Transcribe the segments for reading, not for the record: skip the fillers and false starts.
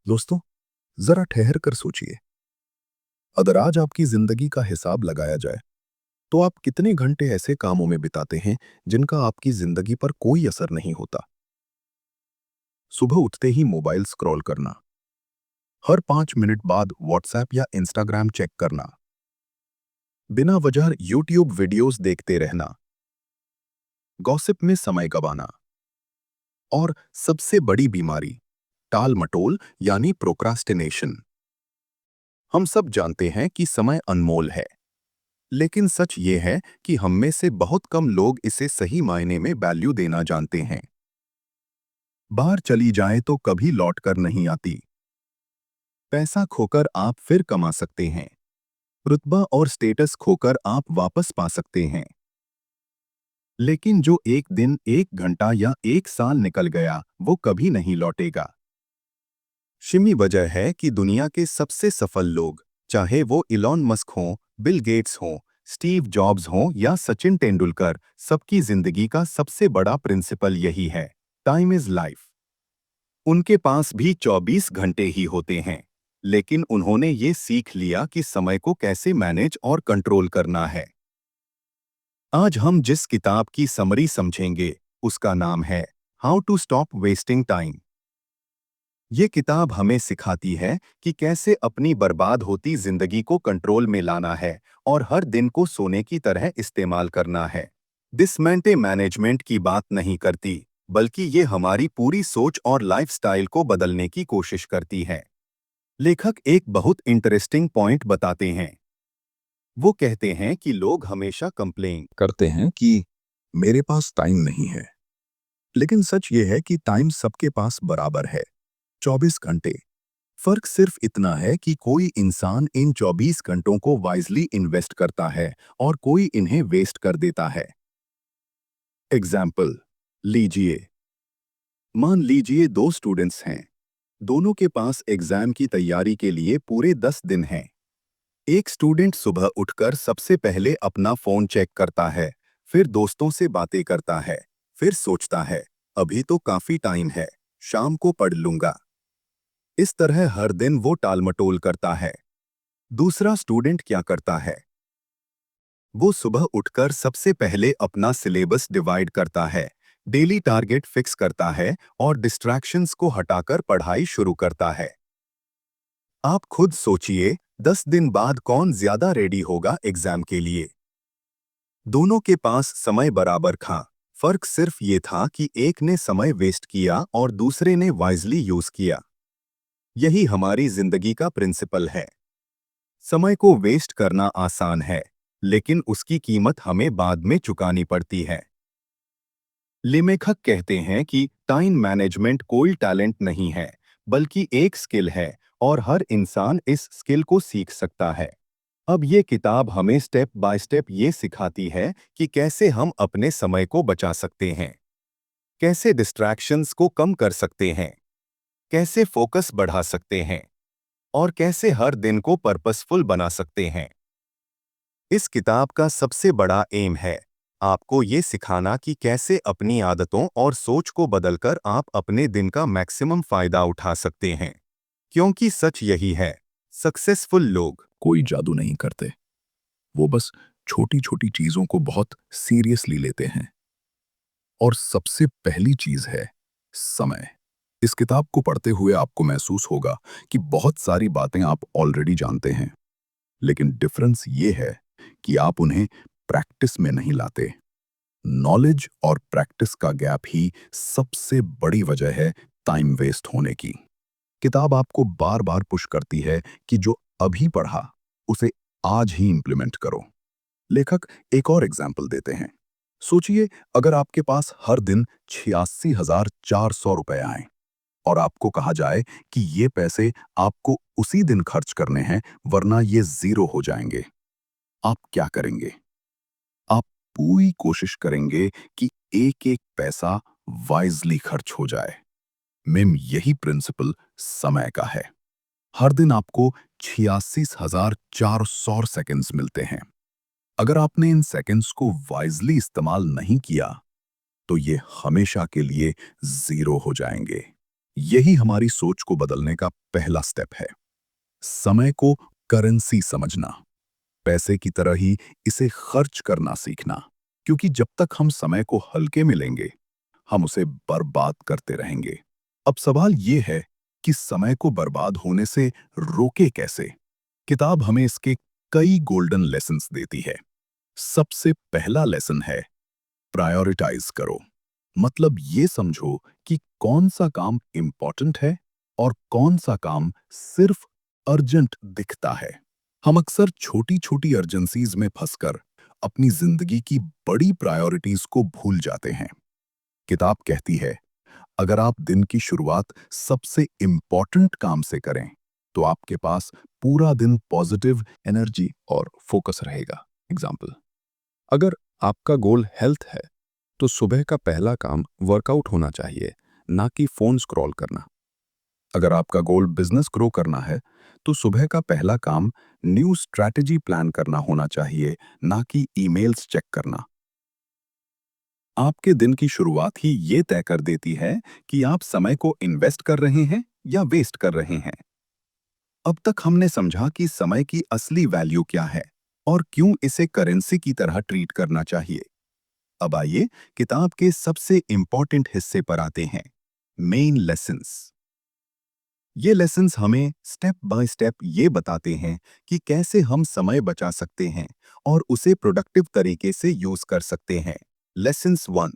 दोस्तों, जरा ठहर कर सोचिए। अगर आज आपकी जिंदगी का हिसाब लगाया जाए तो आप कितने घंटे ऐसे कामों में बिताते हैं जिनका आपकी जिंदगी पर कोई असर नहीं होता। सुबह उठते ही मोबाइल स्क्रॉल करना, हर 5 मिनट बाद व्हाट्सएप या इंस्टाग्राम चेक करना, बिना वजह यूट्यूब वीडियोस देखते रहना, गॉसिप में समय गवाना और सबसे बड़ी बीमारी टाल मटोल यानी प्रोक्रास्टिनेशन। हम सब जानते हैं कि समय अनमोल है, लेकिन सच ये है कि हम में से बहुत कम लोग इसे सही मायने में वैल्यू देना जानते हैं। बाहर चली जाए तो कभी लौट कर नहीं आती। पैसा खोकर आप फिर कमा सकते हैं, रुतबा और स्टेटस खोकर आप वापस पा सकते हैं, लेकिन जो एक दिन, एक घंटा या एक साल निकल गया वो कभी नहीं लौटेगा। शिमी वजह है कि दुनिया के सबसे सफल लोग, चाहे वो इलॉन मस्क हों, बिल गेट्स हों, स्टीव जॉब्स हों या सचिन तेंदुलकर, सबकी जिंदगी का सबसे बड़ा प्रिंसिपल यही है: टाइम इज लाइफ। उनके पास भी 24 घंटे ही होते हैं, लेकिन उन्होंने ये सीख लिया कि समय को कैसे मैनेज और कंट्रोल करना है। आज हम जिस किताब की समरी समझेंगे, उसका नाम है how to stop wasting time. ये किताब हमें सिखाती है कि कैसे अपनी बर्बाद होती जिंदगी को कंट्रोल में लाना है और हर दिन को सोने की तरह इस्तेमाल करना है। दिसमेंटे मैनेजमेंट की बात नहीं करती, बल्कि ये हमारी पूरी सोच और लाइफस्टाइल को बदलने की कोशिश करती है। लेखक एक बहुत इंटरेस्टिंग पॉइंट बताते हैं। वो कहते हैं कि लोग हमेशा कंप्लेन करते हैं कि मेरे पास टाइम नहीं है, लेकिन सच ये है कि टाइम सबके पास बराबर है, 24 घंटे। फर्क सिर्फ इतना है कि कोई इंसान इन 24 घंटों को वाइजली इन्वेस्ट करता है और कोई इन्हें वेस्ट कर देता है। एग्जाम्पल लीजिए। मान लीजिए दो स्टूडेंट्स हैं। दोनों के पास एग्जाम की तैयारी के लिए पूरे 10 दिन हैं। एक स्टूडेंट सुबह उठकर सबसे पहले अपना फोन चेक करता है, फिर दोस्तों से बातें करता है, फिर सोचता है अभी तो काफी टाइम है, शाम को पढ़ लूंगा। इस तरह हर दिन वो टालमटोल करता है। दूसरा स्टूडेंट क्या करता है? वो सुबह उठकर सबसे पहले अपना सिलेबस डिवाइड करता है, डेली टारगेट फिक्स करता है और डिस्ट्रैक्शंस को हटाकर पढ़ाई शुरू करता है। आप खुद सोचिए, 10 दिन बाद कौन ज्यादा रेडी होगा एग्जाम के लिए? दोनों के पास समय बराबर था। फर्क सिर्फ ये था कि एक ने समय वेस्ट किया और दूसरे ने वाइजली यूज किया। यही हमारी जिंदगी का प्रिंसिपल है। समय को वेस्ट करना आसान है, लेकिन उसकी कीमत हमें बाद में चुकानी पड़ती है। लेखक कहते हैं कि टाइम मैनेजमेंट कोई टैलेंट नहीं है, बल्कि एक स्किल है और हर इंसान इस स्किल को सीख सकता है। अब ये किताब हमें स्टेप बाय स्टेप ये सिखाती है कि कैसे हम अपने समय को बचा सकते हैं, कैसे डिस्ट्रैक्शंस को कम कर सकते हैं, कैसे फोकस बढ़ा सकते हैं और कैसे हर दिन को पर्पसफुल बना सकते हैं। इस किताब का सबसे बड़ा एम है आपको ये सिखाना कि कैसे अपनी आदतों और सोच को बदलकर आप अपने दिन का मैक्सिमम फायदा उठा सकते हैं। क्योंकि सच यही है, सक्सेसफुल लोग कोई जादू नहीं करते, वो बस छोटी छोटी चीजों को बहुत सीरियसली लेते हैं। और सबसे पहली चीज है समय। इस किताब को पढ़ते हुए आपको महसूस होगा कि बहुत सारी बातें आप ऑलरेडी जानते हैं, लेकिन डिफरेंस ये है कि आप उन्हें प्रैक्टिस में नहीं लाते। नॉलेज और प्रैक्टिस का गैप ही सबसे बड़ी वजह है टाइम वेस्ट होने की। किताब आपको बार बार पुश करती है कि जो अभी पढ़ा उसे आज ही इंप्लीमेंट करो। लेखक एक और एग्जाम्पल देते हैं। सोचिए, अगर आपके पास हर दिन 86,400 रुपए आए और आपको कहा जाए कि ये पैसे आपको उसी दिन खर्च करने हैं, वरना ये जीरो हो जाएंगे, आप क्या करेंगे? आप पूरी कोशिश करेंगे कि एक एक पैसा वाइजली खर्च हो जाए। मैम, यही प्रिंसिपल समय का है। हर दिन आपको 86,400 सेकंड्स मिलते हैं। अगर आपने इन सेकंड्स को वाइजली इस्तेमाल नहीं किया, तो ये हमेशा के लिए जीरो हो जाएंगे। यही हमारी सोच को बदलने का पहला स्टेप है। समय को करेंसी समझना, पैसे की तरह ही इसे खर्च करना सीखना, क्योंकि जब तक हम समय को हल्के में लेंगे, हम उसे बर्बाद करते रहेंगे। अब सवाल ये है कि समय को बर्बाद होने से रोके कैसे? किताब हमें इसके कई गोल्डन लेसन्स देती है। सबसे पहला लेसन है प्रायोरिटाइज करो। मतलब ये समझो कि कौन सा काम इंपॉर्टेंट है और कौन सा काम सिर्फ अर्जेंट दिखता है। हम अक्सर छोटी छोटी अर्जेंसीज में फंसकर अपनी जिंदगी की बड़ी प्रायोरिटीज को भूल जाते हैं। किताब कहती है, अगर आप दिन की शुरुआत सबसे इंपॉर्टेंट काम से करें, तो आपके पास पूरा दिन पॉजिटिव एनर्जी और फोकस रहेगा। एग्जाम्पल, अगर आपका गोल हेल्थ है, तो सुबह का पहला काम वर्कआउट होना चाहिए, ना कि फोन स्क्रॉल करना। अगर आपका गोल बिजनेस ग्रो करना है, तो सुबह का पहला काम न्यू स्ट्रैटेजी प्लान करना होना चाहिए, ना कि ईमेल्स चेक करना। आपके दिन की शुरुआत ही ये तय कर देती है कि आप समय को इन्वेस्ट कर रहे हैं या वेस्ट कर रहे हैं। अब तक हमने समझा कि समय की असली वैल्यू क्या है और क्यों इसे करेंसी की तरह ट्रीट करना चाहिए। अब आइए किताब के सबसे इंपॉर्टेंट हिस्से पर आते हैं, मेन लेसन्स। ये लेसन्स हमें स्टेप बाय स्टेप ये बताते हैं कि कैसे हम समय बचा सकते हैं और उसे प्रोडक्टिव तरीके से यूज कर सकते हैं। लेसन्स 1,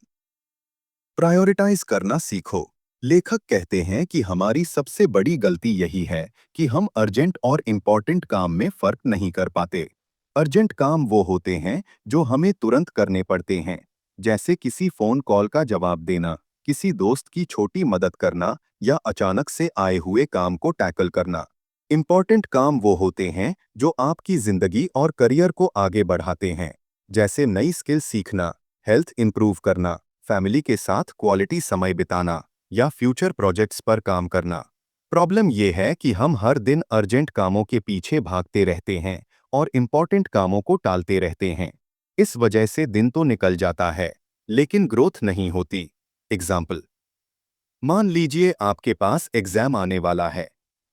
प्रायोरिटाइज करना सीखो। लेखक कहते हैं कि हमारी सबसे बड़ी गलती यही है कि हम अर्जेंट और इम्पॉर्टेंट काम में फर्क नहीं कर पाते। अर्जेंट काम वो होते हैं जो हमें तुरंत करने पड़ते हैं, जैसे किसी फोन कॉल का जवाब देना, किसी दोस्त की छोटी मदद करना या अचानक से आए हुए काम को टैकल करना। इम्पॉर्टेंट काम वो होते हैं जो आपकी जिंदगी और करियर को आगे बढ़ाते हैं, जैसे नई स्किल सीखना, हेल्थ इंप्रूव करना, फैमिली के साथ क्वालिटी समय बिताना या फ्यूचर प्रोजेक्ट्स पर काम करना। प्रॉब्लम यह है कि हम हर दिन अर्जेंट कामों के पीछे भागते रहते हैं और इम्पॉर्टेंट कामों को टालते रहते हैं। इस वजह से दिन तो निकल जाता है, लेकिन ग्रोथ नहीं होती। एग्जाम्पल, मान लीजिए आपके पास एग्जाम आने वाला है।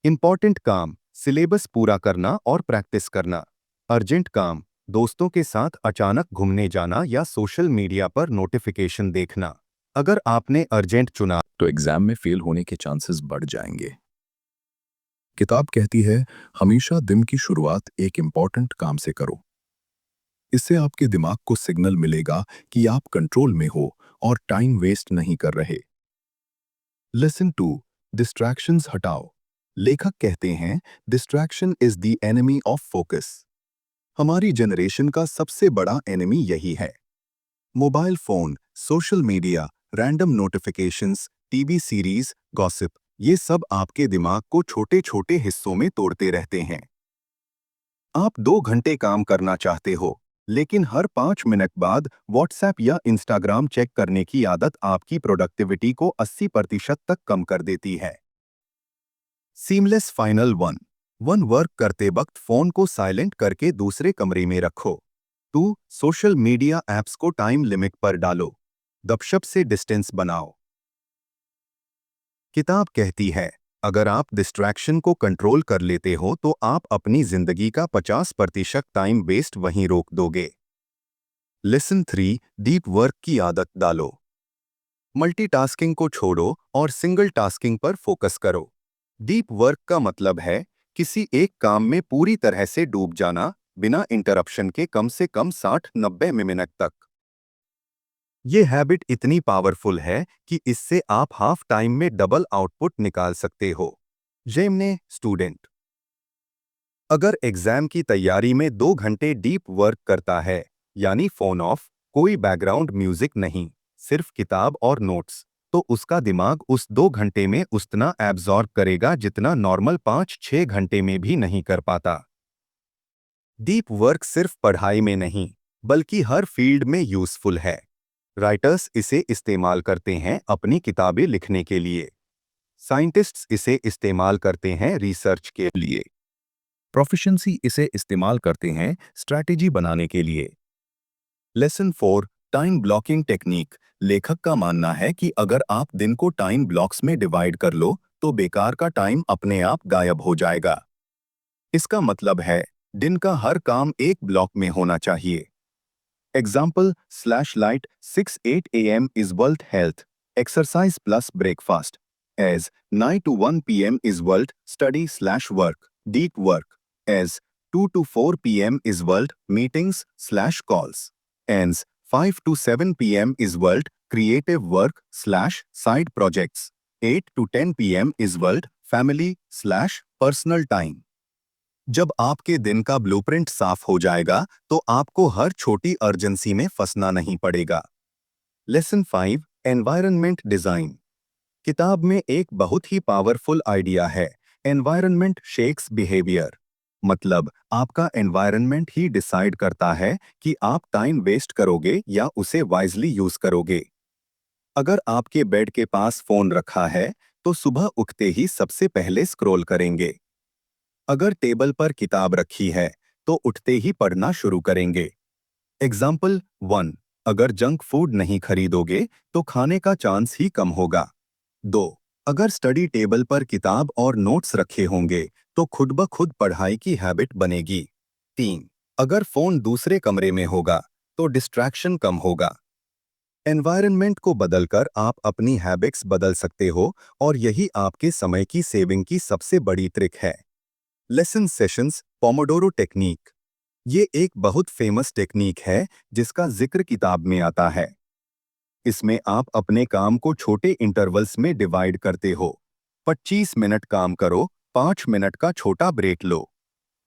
इम्पॉर्टेंट काम सिलेबस पूरा करना और प्रैक्टिस करना। अर्जेंट काम दोस्तों के साथ अचानक घूमने जाना या सोशल मीडिया पर नोटिफिकेशन देखना। अगर आपने अर्जेंट चुना तो एग्जाम में फेल होने के चांसेस बढ़ जाएंगे। किताब कहती है, हमेशा दिन की शुरुआत एक इम्पॉर्टेंट काम से करो। इससे आपके दिमाग को सिग्नल मिलेगा कि आप कंट्रोल में हो और टाइम वेस्ट नहीं कर रहे। लेसन 2, डिस्ट्रैक्शंस हटाओ। लेखक कहते हैं, distraction is the enemy of focus. हमारी जनरेशन का सबसे बड़ा एनिमी यही है। Mobile phone, social media, random notifications, TV series, gossip, ये सब आपके दिमाग को छोटे छोटे हिस्सों में तोड़ते रहते हैं। आप 2 घंटे काम करना चाहते हो, लेकिन हर 5 मिनट बाद व्हाट्सएप या इंस्टाग्राम चेक करने की आदत आपकी प्रोडक्टिविटी को 80% तक कम कर देती है। सीमलेस फाइनल 1 वर्क करते वक्त फोन को साइलेंट करके दूसरे कमरे में रखो। 2 सोशल मीडिया ऐप्स को टाइम लिमिट पर डालो। गपशप से डिस्टेंस बनाओ। किताब कहती है, अगर आप डिस्ट्रैक्शन को कंट्रोल कर लेते हो तो आप अपनी जिंदगी का 50% टाइम वेस्ट वहीं रोक दोगे। लेसन 3, डीप वर्क की आदत डालो। मल्टीटास्किंग को छोड़ो और सिंगल टास्किंग पर फोकस करो। डीप वर्क का मतलब है किसी एक काम में पूरी तरह से डूब जाना, बिना इंटरप्शन के कम से कम 60-90 मिनट तक। ये हैबिट इतनी पावरफुल है कि इससे आप हाफ टाइम में डबल आउटपुट निकाल सकते हो। जेमने स्टूडेंट अगर एग्जाम की तैयारी में 2 घंटे डीप वर्क करता है, यानी फोन ऑफ, कोई बैकग्राउंड म्यूजिक नहीं, सिर्फ किताब और नोट्स, तो उसका दिमाग उस 2 घंटे में उतना एब्जॉर्ब करेगा जितना नॉर्मल 5-6 घंटे में भी नहीं कर पाता। डीप वर्क सिर्फ पढ़ाई में नहीं, बल्कि हर फील्ड में यूजफुल है। राइटर्स इसे इस्तेमाल करते हैं अपनी किताबें लिखने के लिए। साइंटिस्ट्स इसे इस्तेमाल करते हैं रिसर्च के लिए। प्रोफिशिएंसी इसे इस्तेमाल करते हैं स्ट्रैटेजी बनाने के लिए। Lesson 4, time blocking technique. लेखक का मानना है कि अगर आप दिन को टाइम ब्लॉक्स में डिवाइड कर लो तो बेकार का टाइम अपने आप गायब हो जाएगा। इसका मतलब है दिन का हर काम एक ब्लॉक में होना चाहिए। Example slash light 6-8 AM is world health, exercise plus breakfast, as 9 to 1 PM is world study slash work, deep work, as 2 to 4 PM is world meetings slash calls, and 5 to 7 PM is world creative work slash side projects, 8 to 10 PM is world family slash personal time। जब आपके दिन का blueprint साफ हो जाएगा तो आपको हर छोटी अर्जेंसी में फंसना नहीं पड़ेगा। Lesson 5 environment design. किताब में एक बहुत ही पावरफुल आइडिया है, एनवायरनमेंट शेक्स बिहेवियर। मतलब आपका एनवायरनमेंट ही डिसाइड करता है कि आप टाइम वेस्ट करोगे या उसे वाइजली यूज करोगे। अगर आपके बेड के पास फोन रखा है तो सुबह उठते ही सबसे पहले स्क्रॉल करेंगे। अगर टेबल पर किताब रखी है तो उठते ही पढ़ना शुरू करेंगे। एग्जाम्पल 1, अगर जंक फूड नहीं खरीदोगे तो खाने का चांस ही कम होगा। 2, अगर स्टडी टेबल पर किताब और नोट्स रखे होंगे तो खुद ब खुद पढ़ाई की हैबिट बनेगी। 3, अगर फोन दूसरे कमरे में होगा तो डिस्ट्रैक्शन कम होगा। एनवायरनमेंट को बदलकर आप अपनी हैबिट्स बदल सकते हो और यही आपके समय की सेविंग की सबसे बड़ी ट्रिक है। Lesson sessions Pomodoro technique. ये एक बहुत फेमस टेक्निक है जिसका जिक्र किताब में आता है। इसमें आप अपने काम को छोटे इंटरवल्स में डिवाइड करते हो। 25 मिनट काम करो, 5 मिनट का छोटा ब्रेक लो।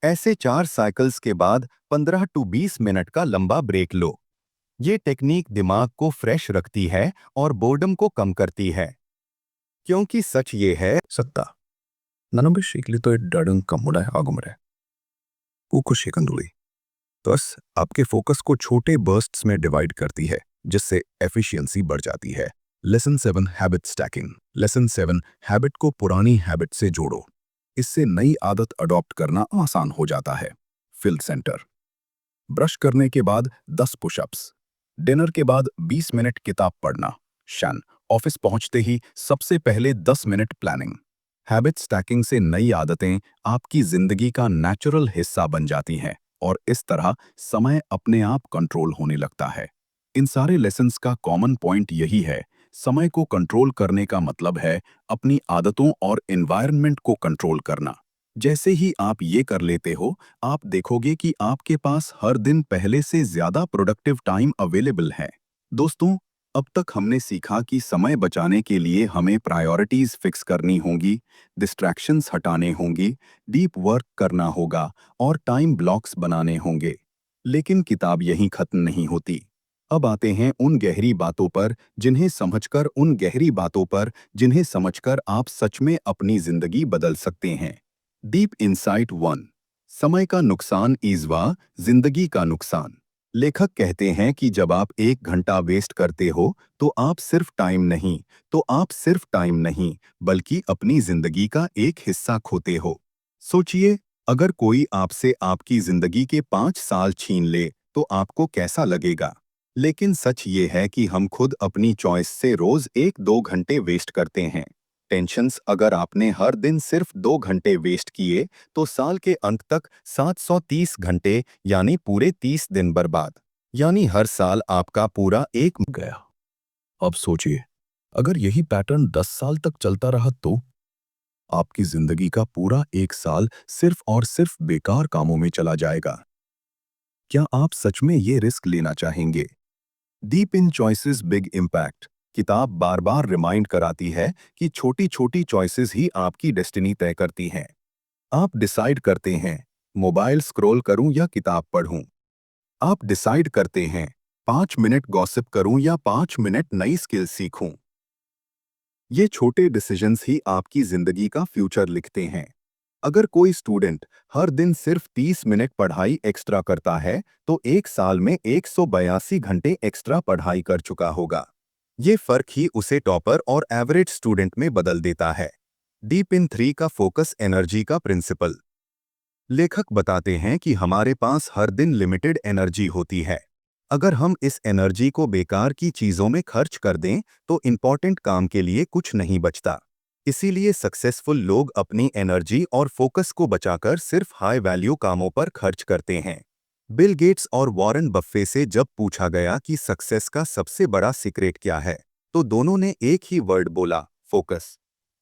ऐसे 4 साइकिल्स के बाद 15 टू 20 मिनट का लंबा ब्रेक लो। ये टेक्निक दिमाग को फ्रेश रखती है और बोर्डम को कम करती है। क्योंकि सच ये है सत्ता 나는 시글리토의 다른 कंबुडा आगुमरे कुको शिकंदुली। बस आपके फोकस को छोटे बर्स्ट्स में डिवाइड करती है जिससे एफिशिएंसी बढ़ जाती है। Lesson 7 habit stacking. Lesson 7 habit को पुरानी हैबिट से जोड़ो। इससे नई आदत अडॉप्ट करना आसान हो जाता है। Fill centre. ब्रश करने के बाद 10 पुशअप्स। डिनर के बाद 20 मिनट किताब पढ़ना। शन ऑफिस पहुंचते ही सबसे पहले 10 मिनट प्लानिंग। हैबिट स्टैकिंग से नई आदतें आपकी जिंदगी का नेचुरल हिस्सा बन जाती हैं और इस तरह समय अपने आप कंट्रोल होने लगता है। इन सारे लेसन्स का कॉमन पॉइंट यही है, समय को कंट्रोल करने का मतलब है अपनी आदतों और एनवायरनमेंट को कंट्रोल करना। जैसे ही आप ये कर लेते हो, आप देखोगे कि आपके पास हर दिन पहले से ज्यादा प्रोडक्टिव टाइम अवेलेबल है। दोस्तों, अब तक हमने सीखा कि समय बचाने के लिए हमें प्रायोरिटीज फिक्स करनी होंगी, डिस्ट्रैक्शंस हटाने होंगी, डीप वर्क करना होगा और टाइम ब्लॉक्स बनाने होंगे। लेकिन किताब यहीं खत्म नहीं होती। अब आते हैं उन गहरी बातों पर जिन्हें समझकर आप सच में अपनी जिंदगी बदल सकते हैं। डीप इंसाइट 1, समय का नुकसान ईज़वा जिंदगी का नुकसान। लेखक कहते हैं कि जब आप 1 घंटा वेस्ट करते हो तो आप सिर्फ टाइम नहीं बल्कि अपनी जिंदगी का एक हिस्सा खोते हो। सोचिए, अगर कोई आपसे आपकी जिंदगी के 5 साल छीन ले तो आपको कैसा लगेगा। लेकिन सच ये है कि हम खुद अपनी चॉइस से रोज 1-2 घंटे वेस्ट करते हैं। टेंशन्स, अगर आपने हर दिन सिर्फ 2 घंटे वेस्ट किए तो साल के अंत तक 730 घंटे यानी पूरे 30 दिन बर्बाद। यानी हर साल आपका पूरा एक गया। अब सोचिए, अगर यही पैटर्न 10 साल तक चलता रहा तो आपकी जिंदगी का पूरा 1 साल सिर्फ और सिर्फ बेकार कामों में चला जाएगा। क्या आप सच में ये रिस्क लेना चाहेंगे? Deep in choices big impact. किताब बार बार रिमाइंड कराती है कि छोटी छोटी चॉइसेस ही आपकी डेस्टिनी तय करती हैं। आप डिसाइड करते हैं, मोबाइल स्क्रॉल करूं या किताब पढ़ूं। आप डिसाइड करते हैं, 5 मिनट गॉसिप करूं या 5 मिनट नई स्किल सीखूं। ये छोटे डिसीजंस ही आपकी जिंदगी का फ्यूचर लिखते हैं। अगर कोई स्टूडेंट हर दिन सिर्फ 30 मिनट पढ़ाई एक्स्ट्रा करता है तो 1 साल में 182 घंटे एक्स्ट्रा पढ़ाई कर चुका होगा। ये फर्क ही उसे टॉपर और एवरेज स्टूडेंट में बदल देता है। डीप इन 3 का फोकस एनर्जी का प्रिंसिपल। लेखक बताते हैं कि हमारे पास हर दिन लिमिटेड एनर्जी होती है। अगर हम इस एनर्जी को बेकार की चीजों में खर्च कर दें तो इंपॉर्टेंट काम के लिए कुछ नहीं बचता। इसीलिए सक्सेसफुल लोग अपनी एनर्जी और फोकस को बचाकर सिर्फ हाई वैल्यू कामों पर खर्च करते हैं। बिल गेट्स और वॉरेन बफे से जब पूछा गया कि सक्सेस का सबसे बड़ा सीक्रेट क्या है, तो दोनों ने एक ही वर्ड बोला, focus.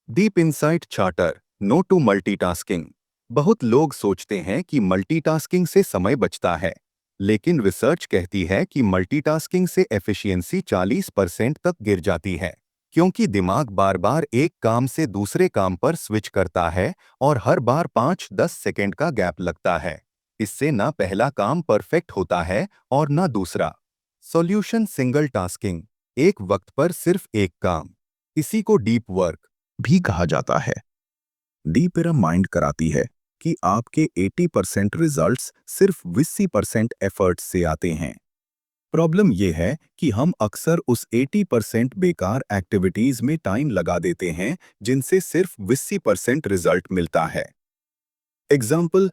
Deep insight charter, no to multitasking. बहुत लोग सोचते हैं कि मल्टीटास्किंग से समय बचता है, लेकिन रिसर्च कहती है कि मल्टीटास्किंग से एफिशिएंसी 40% तक गिर जाती है, क्योंकि दिमाग बार बार एक काम से दूसरे काम पर स्विच करता है और हर बार 5-10 सेकंड का गैप लगता है। इससे ना पहला काम परफेक्ट होता है और ना दूसरा। सॉल्यूशन सिंगल टास्किंग, एक वक्त पर सिर्फ एक काम। इसी को डीप वर्क भी कहा जाता है। डीप माइंड कराती है कि आपके 80% रिजल्ट्स सिर्फ 20% एफर्ट्स से आते हैं। प्रॉब्लम यह है कि हम अक्सर उस 80% बेकार एक्टिविटीज में टाइम लगा देते हैं जिनसे सिर्फ 20% रिजल्ट मिलता है। एग्जाम्पल,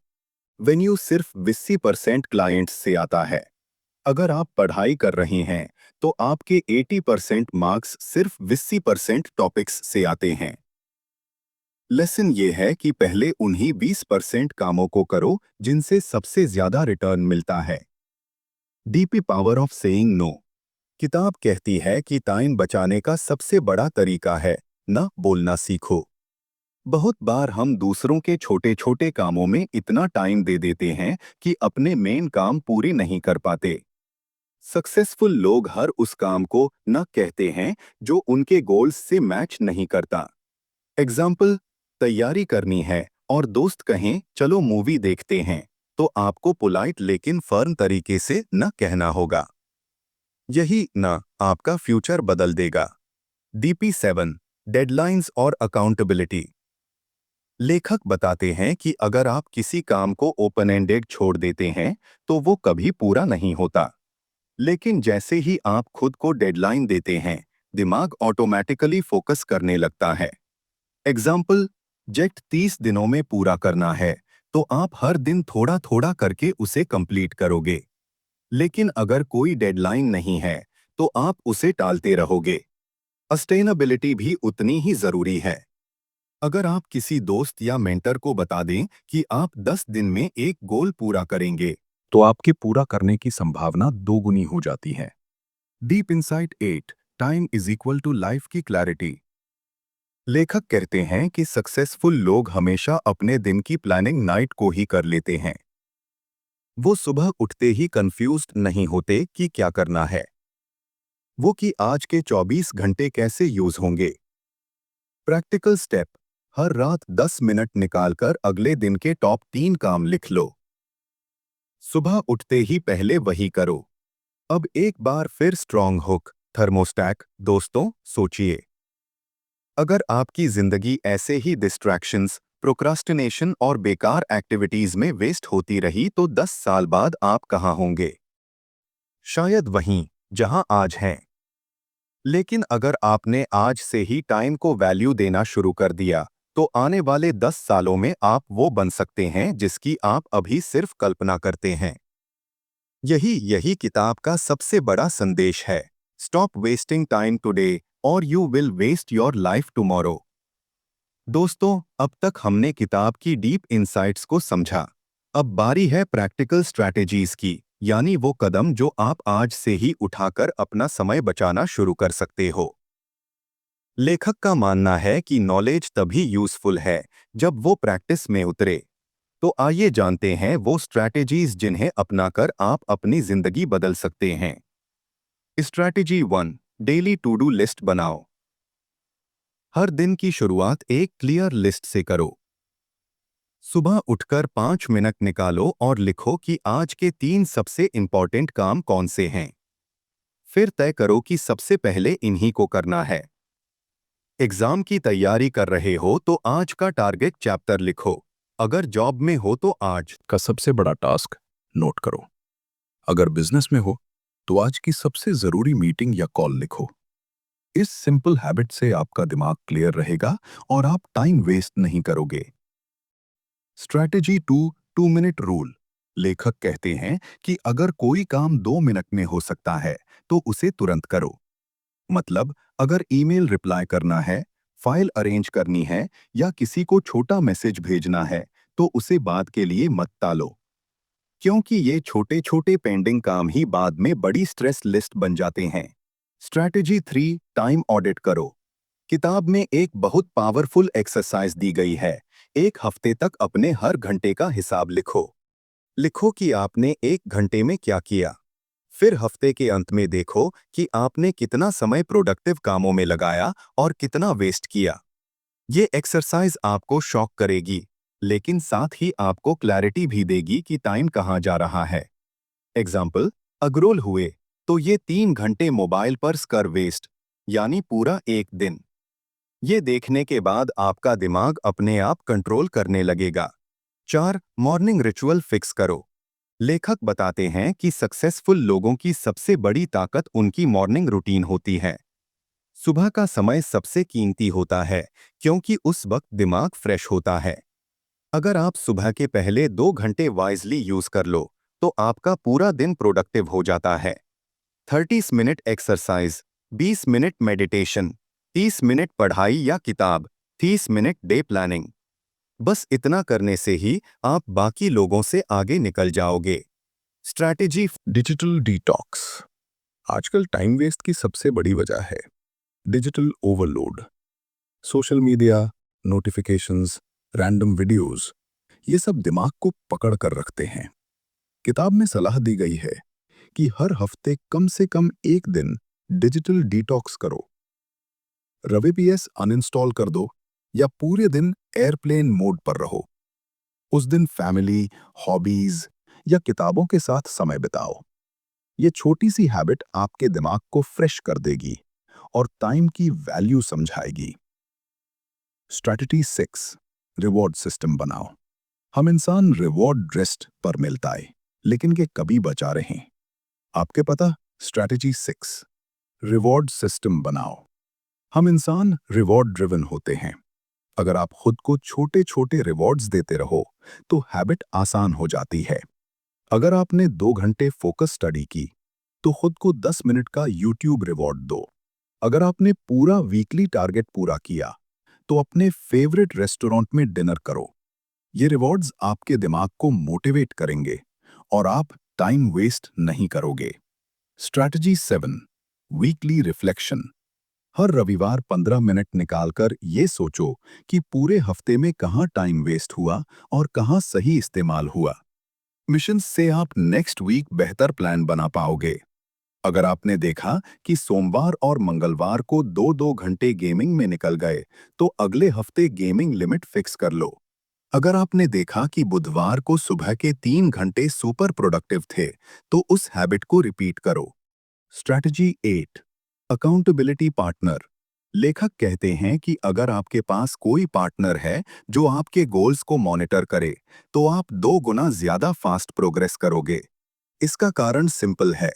वेन्यू सिर्फ 20% क्लाइंट्स से आता है। अगर आप पढ़ाई कर रहे हैं तो आपके 80% मार्क्स सिर्फ 20% टॉपिक्स से आते हैं। लेसन ये है कि पहले उन्हीं 20% कामों को करो जिनसे सबसे ज्यादा रिटर्न मिलता है। DP power of saying no. किताब कहती है कि टाइम बचाने का सबसे बड़ा तरीका है न बोलना सीखो। बहुत बार हम दूसरों के छोटे छोटे कामों में इतना टाइम दे देते हैं कि अपने मेन काम पूरे नहीं कर पाते। सक्सेसफुल लोग हर उस काम को न कहते हैं जो उनके गोल्स से मैच नहीं करता। एग्जाम्पल, तैयारी करनी है और दोस्त कहें चलो मूवी देखते हैं, तो आपको पोलाइट लेकिन फर्म तरीके से न कहना होगा। यही न आपका फ्यूचर बदल देगा। DP7, डेडलाइंस और अकाउंटेबिलिटी। लेखक बताते हैं कि अगर आप किसी काम को ओपन एंडेड छोड़ देते हैं तो वो कभी पूरा नहीं होता। लेकिन जैसे ही आप खुद को डेडलाइन देते हैं, दिमाग ऑटोमेटिकली फोकस करने लगता है। एग्जाम्पल, जेट 30 दिनों में पूरा करना है, तो आप हर दिन थोड़ा थोड़ा करके उसे कंप्लीट करोगे। लेकिन अगर कोई डेडलाइन नहीं है, तो आप उसे टालते रहोगे। सस्टेनेबिलिटी भी उतनी ही जरूरी है। अगर आप किसी दोस्त या मेंटर को बता दें कि आप 10 दिन में एक गोल पूरा करेंगे, तो आपके पूरा करने की संभावना दोगुनी हो जाती है। Deep insight 8, time is equal to life की क्लैरिटी। लेखक कहते हैं कि सक्सेसफुल लोग हमेशा अपने दिन की प्लानिंग नाइट को ही कर लेते हैं। वो सुबह उठते ही कंफ्यूज्ड नहीं होते कि क्या करना है, वो कि आज के 24 घंटे कैसे यूज होंगे। प्रैक्टिकल स्टेप, हर रात 10 मिनट निकालकर अगले दिन के टॉप 3 काम लिख लो। सुबह उठते ही पहले वही करो। अब एक बार फिर स्ट्रॉन्ग हुक, थर्मोस्टैट। दोस्तों, सोचिए, अगर आपकी जिंदगी ऐसे ही डिस्ट्रैक्शंस, प्रोक्रास्टिनेशन और बेकार एक्टिविटीज में वेस्ट होती रही तो 10 साल बाद आप कहाँ होंगे? शायद वहीं जहां आज हैं। लेकिन अगर आपने आज से ही टाइम को वैल्यू देना शुरू कर दिया, तो आने वाले 10 सालों में आप वो बन सकते हैं जिसकी आप अभी सिर्फ कल्पना करते हैं। यही किताब का सबसे बड़ा संदेश है। स्टॉप वेस्टिंग टाइम टुडे और you will waste your life tomorrow. दोस्तों, अब तक हमने किताब की डीप इंसाइट्स को समझा। अब बारी है प्रैक्टिकल स्ट्रैटेजीज की, यानी वो कदम जो आप आज से ही उठाकर अपना समय बचाना शुरू कर सकते हो। लेखक का मानना है कि नॉलेज तभी यूजफुल है जब वो प्रैक्टिस में उतरे। तो आइए जानते हैं वो स्ट्रैटेजीज जिन्हें अपनाकर आप अपनी जिंदगी बदल सकते हैं। Strategy 1, daily to do list बनाओ। हर दिन की शुरुआत एक क्लियर लिस्ट से करो। सुबह उठकर 5 मिनट निकालो और लिखो कि आज के 3 सबसे इंपॉर्टेंट काम कौन से हैं। फिर तय करो कि सबसे पहले इन्हीं को करना है। एग्जाम की तैयारी कर रहे हो तो आज का टारगेट चैप्टर लिखो। अगर जॉब में हो तो आज का सबसे बड़ा टास्क नोट करो। अगर बिजनेस में हो तो आज की सबसे जरूरी मीटिंग या कॉल लिखो। इस सिंपल हैबिट से आपका दिमाग क्लियर रहेगा और आप टाइम वेस्ट नहीं करोगे। Strategy 2, 2 minute rule. लेखक कहते हैं कि अगर कोई काम 2 मिनट में हो सकता है तो उसे तुरंत करो। मतलब, अगर ईमेल रिप्लाई करना है, फाइल अरेंज करनी है या किसी को छोटा मैसेज भेजना है तो उसे बाद के लिए मत टालो, क्योंकि ये छोटे छोटे पेंडिंग काम ही बाद में बड़ी स्ट्रेस लिस्ट बन जाते हैं। स्ट्रैटेजी 3, टाइम ऑडिट करो। किताब में एक बहुत पावरफुल एक्सरसाइज दी गई है। एक हफ्ते तक अपने हर घंटे का हिसाब लिखो। लिखो कि आपने 1 घंटे में क्या किया। फिर हफ्ते के अंत में देखो कि आपने कितना समय प्रोडक्टिव कामों में लगाया और कितना वेस्ट किया। ये एक्सरसाइज आपको शॉक करेगी, लेकिन साथ ही आपको क्लैरिटी भी देगी कि टाइम कहाँ जा रहा है। एग्जाम्पल, अग्रोल हुए तो ये 3 घंटे मोबाइल पर स्कर वेस्ट, यानी पूरा एक दिन। ये देखने के बाद आपका दिमाग अपने आप कंट्रोल करने लगेगा। 4, मॉर्निंग रिचुअल फिक्स करो। लेखक बताते हैं कि सक्सेसफुल लोगों की सबसे बड़ी ताकत उनकी मॉर्निंग रूटीन होती है। सुबह का समय सबसे कीमती होता है क्योंकि उस वक्त दिमाग फ्रेश होता है। अगर आप सुबह के पहले 2 घंटे वाइजली यूज कर लो तो आपका पूरा दिन प्रोडक्टिव हो जाता है। 30 minute exercise, 20 minute meditation, 30 minute पढ़ाई या किताब, 30 मिनट डे प्लानिंग। बस इतना करने से ही आप बाकी लोगों से आगे निकल जाओगे। Strategy digital detox. आजकल टाइम वेस्ट की सबसे बड़ी वजह है digital overload. Social media, notifications, random videos, ये सब दिमाग को पकड़ कर रखते हैं। किताब में सलाह दी गई है कि हर हफ्ते कम से कम एक दिन डिजिटल डिटॉक्स करो। रवि पीएस अनइंस्टॉल कर दो या पूरे दिन एयरप्लेन मोड पर रहो। उस दिन फैमिली, हॉबीज या किताबों के साथ समय बिताओ। ये छोटी सी हैबिट आपके दिमाग को फ्रेश कर देगी और टाइम की वैल्यू समझाएगी। स्ट्रैटेजी 6, रिवॉर्ड सिस्टम बनाओ। हम इंसान रिवॉर्ड रेस्ट पर मिलता है, लेकिन ये कभी बचा रहे। आपके पता? स्ट्रैटेजी 6, रिवॉर्ड सिस्टम बनाओ। हम इंसान रिवॉर्ड ड्रिवन होते हैं। अगर आप खुद को छोटे छोटे रिवॉर्ड्स देते रहो तो हैबिट आसान हो जाती है। अगर आपने 2 घंटे फोकस स्टडी की तो खुद को 10 मिनट का यूट्यूब रिवॉर्ड दो। अगर आपने पूरा वीकली टारगेट पूरा किया तो अपने फेवरेट रेस्टोरेंट में डिनर करो। ये रिवॉर्ड्स आपके दिमाग को मोटिवेट करेंगे और आप टाइम वेस्ट नहीं करोगे। Strategy 7, weekly reflection. हर रविवार 15 मिनट निकालकर ये सोचो कि पूरे हफ्ते में कहाँ टाइम वेस्ट हुआ और कहाँ सही इस्तेमाल हुआ। मिशन से आप नेक्स्ट वीक बेहतर प्लान बना पाओगे। अगर आपने देखा कि सोमवार और मंगलवार को 2-2 घंटे गेमिंग में निकल गए तो अगले हफ्ते गेमिंग लिमिट फिक्स कर लो। अगर आपने देखा कि बुधवार को सुबह के 3 घंटे सुपर प्रोडक्टिव थे तो उस हैबिट को रिपीट करो। Strategy 8, accountability partner. लेखक कहते हैं कि अगर आपके पास कोई पार्टनर है जो आपके गोल्स को मॉनिटर करे तो आप 2 गुना ज्यादा फास्ट प्रोग्रेस करोगे। इसका कारण सिंपल है।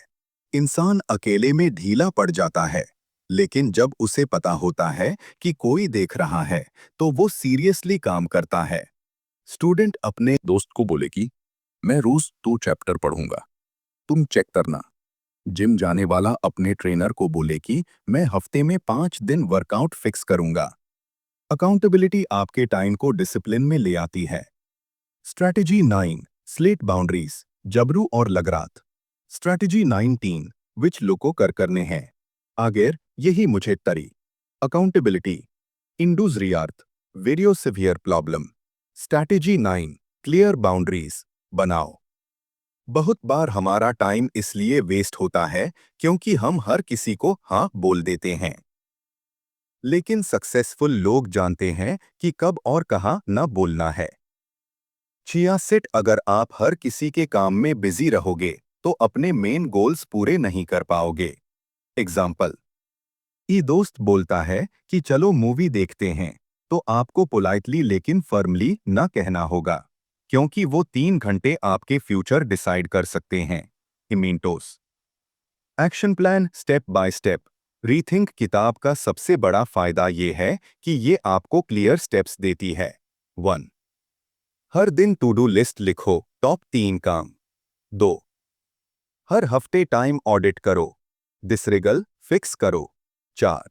इंसान अकेले में ढीला पड़ जाता है, लेकिन जब उसे पता होता है कि कोई देख रहा है तो वो सीरियसली काम करता है। स्टूडेंट अपने दोस्त को बोले कि मैं रोज 2 चैप्टर पढ़ूंगा, तुम चेक करना। जिम जाने वाला अपने ट्रेनर को बोले कि मैं हफ्ते में 5 दिन वर्कआउट फिक्स करूंगा। अकाउंटेबिलिटी आपके टाइम को डिसिप्लिन में ले आती है। स्ट्रैटेजी 9, स्लेट बाउंड्रीज, जबरू और लगरात। स्ट्रैटेजी 19, विच लोको कर करने हैं आगेर यही मुझे तरी। अकाउंटेबिलिटी इंडूज रियार्थ, वेरियो severe problem. Strategy 9, clear boundaries बनाओ। बहुत बार हमारा टाइम इसलिए वेस्ट होता है क्योंकि हम हर किसी को हाँ बोल देते हैं, लेकिन सक्सेसफुल लोग जानते हैं कि कब और कहाँ न बोलना है। छियासिट अगर आप हर किसी के काम में बिजी रहोगे तो अपने मेन गोल्स पूरे नहीं कर पाओगे। एग्जाम्पल, ये दोस्त बोलता है कि चलो मूवी देखते हैं तो आपको पोलाइटली लेकिन फर्मली न कहना होगा, क्योंकि वो 3 घंटे आपके फ्यूचर डिसाइड कर सकते हैं। इमिंटोस action plan step by step. Rethink किताब का सबसे बड़ा फायदा ये है कि ये आपको क्लियर स्टेप्स देती है। 1, हर दिन टू डू लिस्ट लिखो, टॉप 3 काम। 2. हर हफ्ते टाइम ऑडिट करो, डिसरेगल फिक्स करो। 4.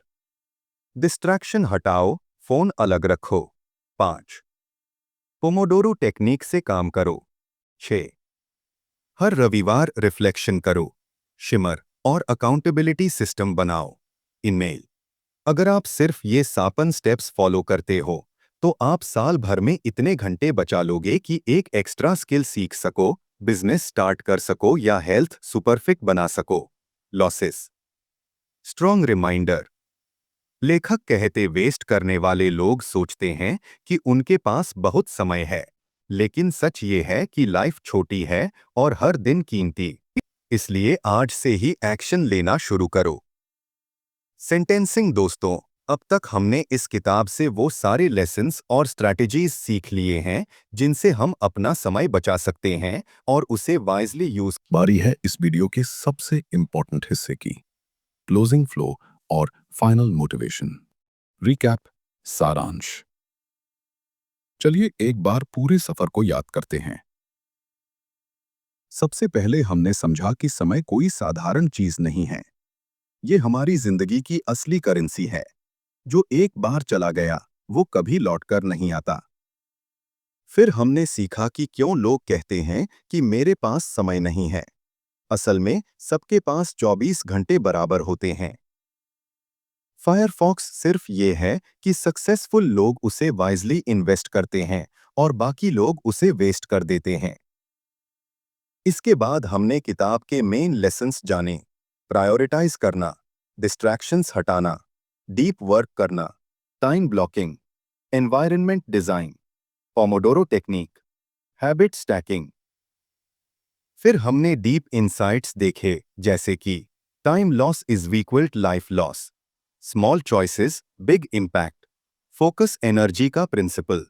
डिस्ट्रैक्शन हटाओ, फोन अलग रखो। 5. पोमोडोरो टेक्निक से काम करो। 6. हर रविवार रिफ्लेक्शन करो, शिमर और अकाउंटेबिलिटी सिस्टम बनाओ। ईमेल। अगर आप सिर्फ ये सापन स्टेप्स फॉलो करते हो तो आप साल भर में इतने घंटे बचा लोगे कि एक एक्स्ट्रा स्किल सीख सको, बिजनेस स्टार्ट कर सको या हेल्थ सुपरफिट बना सको। लॉसेस। Strong reminder. लेखक कहते वेस्ट करने वाले लोग सोचते हैं कि उनके पास बहुत समय है, लेकिन सच ये है कि लाइफ छोटी है और हर दिन कीमती। इसलिए आज से ही एक्शन लेना शुरू करो। सेंटेंसिंग। दोस्तों, अब तक हमने इस किताब से वो सारे लेसन्स और स्ट्रैटेजीज सीख लिए हैं जिनसे हम अपना समय बचा सकते हैं और उसे वाइजली यूज। बारी है इस वीडियो के सबसे इंपॉर्टेंट हिस्से की, क्लोजिंग फ्लो और फाइनल मोटिवेशन। रिकैप, सारांश। चलिए एक बार पूरे सफर को याद करते हैं। सबसे पहले हमने समझा कि समय कोई साधारण चीज नहीं है। ये हमारी जिंदगी की असली करेंसी है। जो एक बार चला गया वो कभी लौटकर नहीं आता। फिर हमने सीखा कि क्यों लोग कहते हैं कि मेरे पास समय नहीं है। असल में सबके पास 24 घंटे बराबर होते हैं। फायरफॉक्स सिर्फ ये है कि सक्सेसफुल लोग उसे वाइजली इन्वेस्ट करते हैं और बाकी लोग उसे वेस्ट कर देते हैं। इसके बाद हमने किताब के मेन लेसन्स जाने। प्रायोरिटाइज करना, डिस्ट्रैक्शंस हटाना, डीप वर्क करना, time blocking, environment design, Pomodoro technique, habit stacking. फिर हमने डीप इंसाइट्स देखे, जैसे कि time loss is equal to life loss, small choices big impact, focus energy का प्रिंसिपल,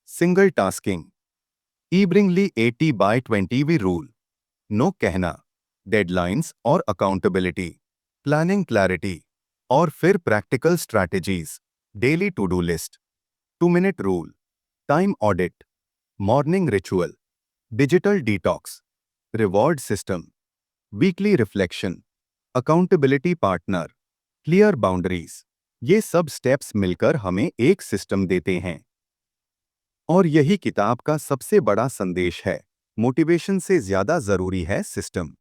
सिंगल टास्किंग, ईब्रिंगली 80/20 रूल, नो कहना, डेडलाइंस और अकाउंटेबिलिटी, प्लानिंग क्लैरिटी, और फिर practical strategies, daily to do list, 2 minute rule, time audit, morning ritual, digital detox, reward system, weekly reflection, accountability partner, clear boundaries. ये सब steps मिलकर हमें एक सिस्टम देते हैं। और यही किताब का सबसे बड़ा संदेश है, मोटिवेशन से ज्यादा जरूरी है सिस्टम।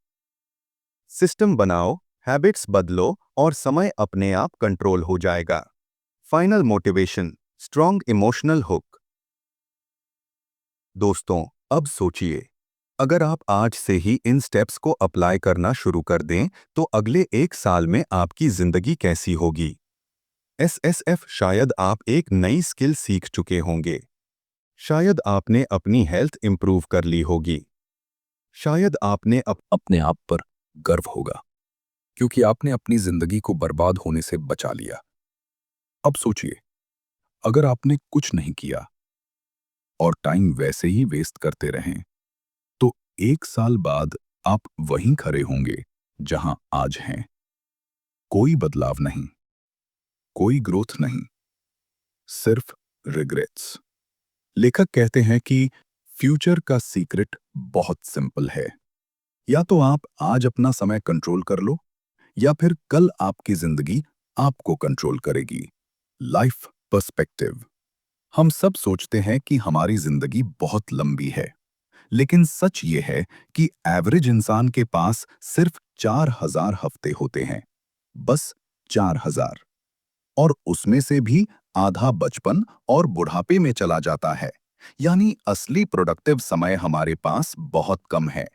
सिस्टम बनाओ, हैबिट्स बदलो और समय अपने आप कंट्रोल हो जाएगा। Final motivation, strong emotional hook. दोस्तों, अब सोचिए, अगर आप आज से ही इन स्टेप्स को अप्लाई करना शुरू कर दें तो अगले 1 साल में आपकी जिंदगी कैसी होगी। एसएसएफ, शायद आप एक नई स्किल सीख चुके होंगे। शायद आपने अपनी हेल्थ इंप्रूव कर ली होगी। शायद आपने अपने आप पर गर्व होगा, क्योंकि आपने अपनी जिंदगी को बर्बाद होने से बचा लिया। अब सोचिए, अगर आपने कुछ नहीं किया और टाइम वैसे ही वेस्ट करते रहें, तो 1 साल बाद आप वहीं खड़े होंगे जहां आज हैं। कोई बदलाव नहीं, कोई ग्रोथ नहीं, सिर्फ रिग्रेट्स। लेखक कहते हैं कि फ्यूचर का सीक्रेट बहुत सिंपल है। या तो आप आज अपना समय कंट्रोल कर लो, या फिर कल आपकी जिंदगी आपको कंट्रोल करेगी। Life perspective. हम सब सोचते हैं कि हमारी जिंदगी बहुत लंबी है, लेकिन सच ये है कि एवरेज इंसान के पास सिर्फ 4000 हफ्ते होते हैं। बस 4000। और उसमें से भी आधा बचपन और बुढ़ापे में चला जाता है। यानी असली प्रोडक्टिव समय हमारे पास बहुत कम है।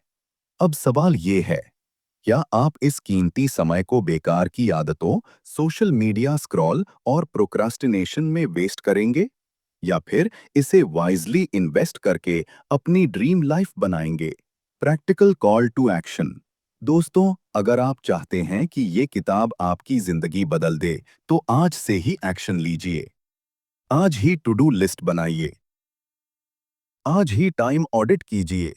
अब सवाल ये है, क्या आप इस कीमती समय को बेकार की आदतों, सोशल मीडिया स्क्रॉल और प्रोक्रास्टिनेशन में वेस्ट करेंगे, या फिर इसे वाइजली इन्वेस्ट करके अपनी ड्रीम लाइफ बनाएंगे? Practical call to action. दोस्तों, अगर आप चाहते हैं कि ये किताब आपकी जिंदगी बदल दे, तो आज से ही एक्शन लीजिए। आज ही टू डू लिस्ट बनाइए। आज ही टाइम ऑडिट कीजिए।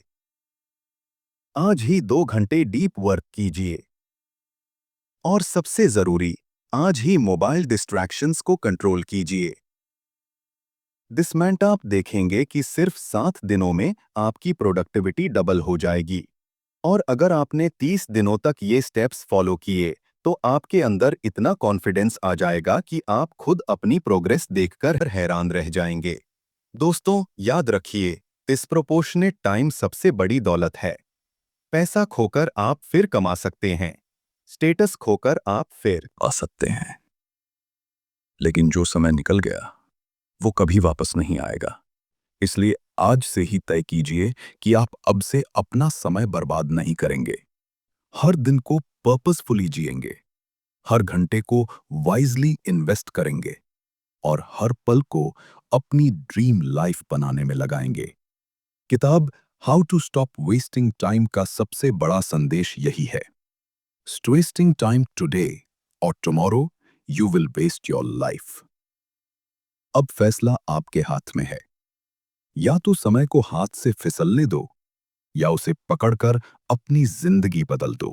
आज ही 2 घंटे डीप वर्क कीजिए। और सबसे जरूरी, आज ही मोबाइल डिस्ट्रैक्शंस को कंट्रोल कीजिए। दिस मेंट आप देखेंगे कि सिर्फ 7 दिनों में आपकी प्रोडक्टिविटी डबल हो जाएगी। और अगर आपने 30 दिनों तक ये स्टेप्स फॉलो किए, तो आपके अंदर इतना कॉन्फिडेंस आ जाएगा कि आप खुद अपनी प्रोग्रेस देखकर हैरान रह जाएंगे। दोस्तों, याद रखिए, डिस्प्रोपोर्शनेट टाइम सबसे बड़ी दौलत है। पैसा खोकर आप फिर कमा सकते हैं, स्टेटस खोकर आप फिर आ सकते हैं, लेकिन जो समय निकल गया वो कभी वापस नहीं आएगा। इसलिए आज से ही तय कीजिए कि आप अब से अपना समय बर्बाद नहीं करेंगे। हर दिन को पर्पसफुली जिएंगे, हर घंटे को वाइजली इन्वेस्ट करेंगे और हर पल को अपनी ड्रीम लाइफ बनाने में लगाएंगे। किताब how to stop wasting time का सबसे बड़ा संदेश यही है। वेस्टिंग टाइम टुडे और tomorrow you will waste your life. अब फैसला आपके हाथ में है। या तो समय को हाथ से फिसलने दो, या उसे पकड़कर अपनी जिंदगी बदल दो।